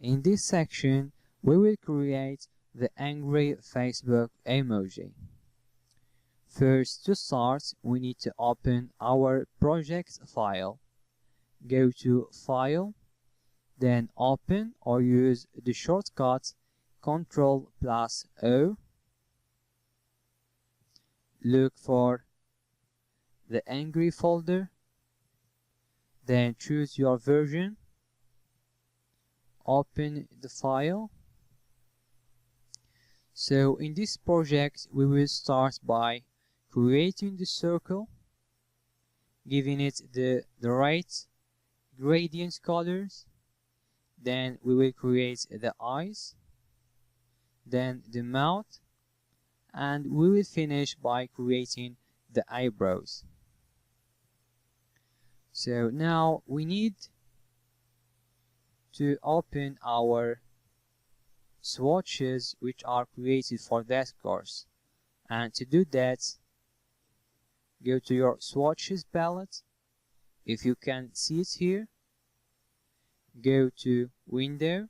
In this section, we will create the angry Facebook emoji. First, to start, we need to open our project file. Go to File, then Open or use the shortcut Ctrl+O. Look for the angry folder, then choose your version. Open the file. So in this project we will start by creating the circle, giving it the right gradient colors. Then we will create the eyes, then the mouth, and we will finish by creating the eyebrows. So now we need to open our swatches which are created for that course, and to do that, go to your swatches palette. If you can see it here, go to Window,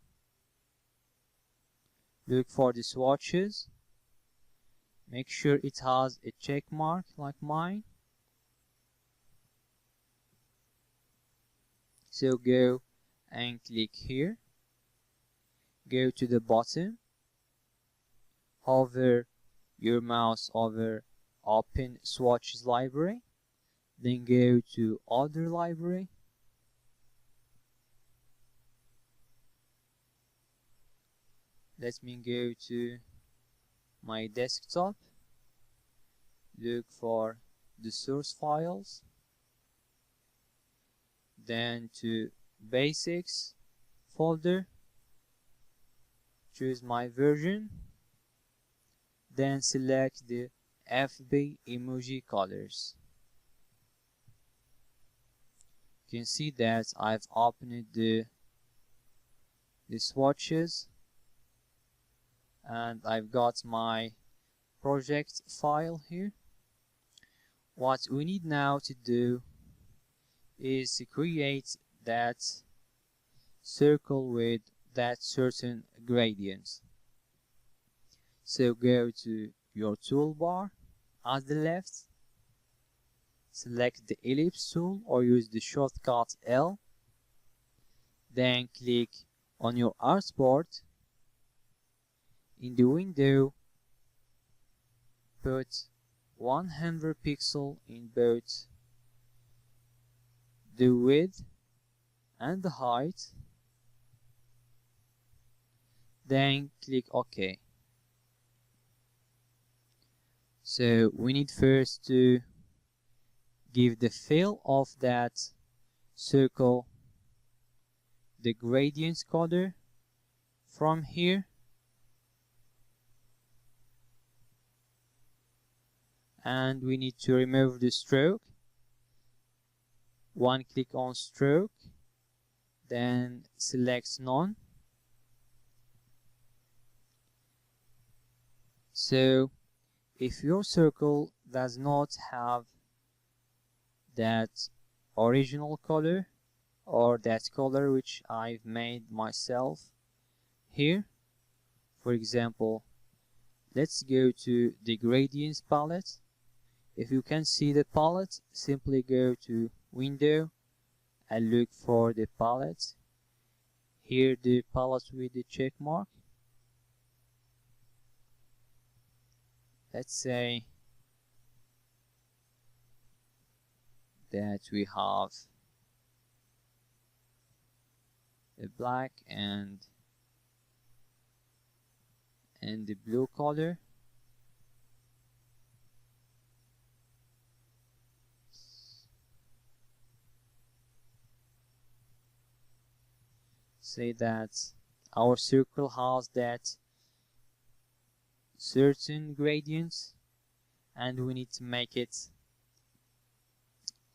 look for the swatches, make sure it has a check mark like mine. So go and click here, go to the bottom, hover your mouse over Open Swatches Library, then go to Other Library, let me go to my desktop, look for the source files, then to Basics folder, choose my version, then select the FB emoji colors. You can see that I've opened the swatches and I've got my project file here. What we need now to do is to create that circle with that certain gradient. So go to your toolbar at the left, select the ellipse tool or use the shortcut L, then click on your artboard. In the window, put 100 pixels in both the width and the height, then click OK. So we need first to give the fill of that circle the gradient color from here, and we need to remove the stroke. One click on stroke, then select none. So if your circle does not have that original color or that color which I've made myself here, for example, let's go to the gradients palette. If you can see the palette, simply go to Window and look for the palette. Here the palette with the check mark. Let's say that we have the black and the blue color. Say that our circle has that certain gradients and we need to make it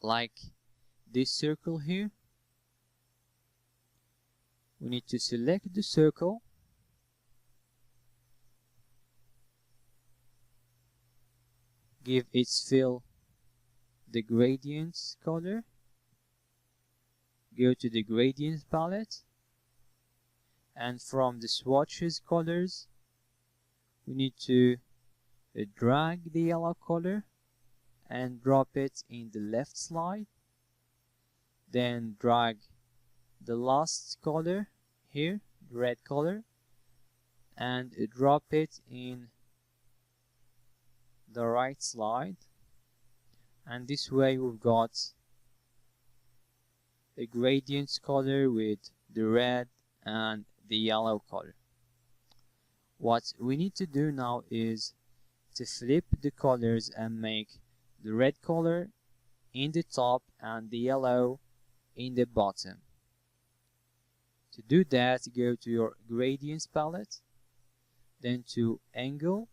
like this circle here. We need to select the circle, give its fill the gradients color, go to the gradients palette and from the swatches colors we need to drag the yellow color and drop it in the left slide, then drag the last color here, the red color, and drop it in the right slide, and this way we've got a gradient color with the red and the yellow color. What we need to do now is to flip the colors and make the red color in the top and the yellow in the bottom. To do that, go to your gradients palette, then to angle.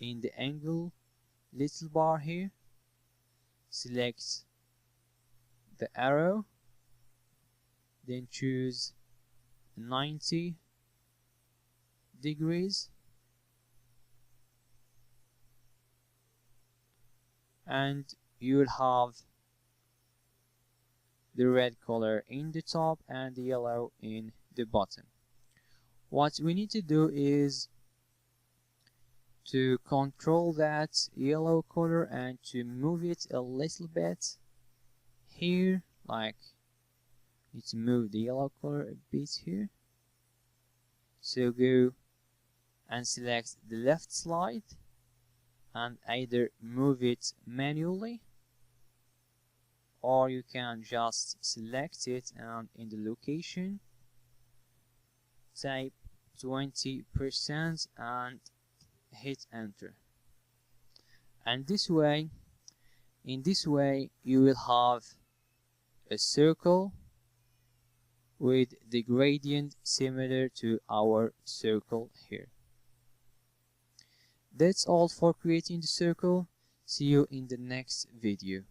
In the angle little bar here, select the arrow, then choose 90 degrees, and you will have the red color in the top and the yellow in the bottom. What we need to do is to control that yellow color and to move it a little bit here, like need to move the yellow color a bit here. So go and select the left slide and either move it manually, or you can just select it and in the location type 20% and hit enter. And in this way you will have a circle with the gradient similar to our circle here. That's all for creating the circle. See you in the next video.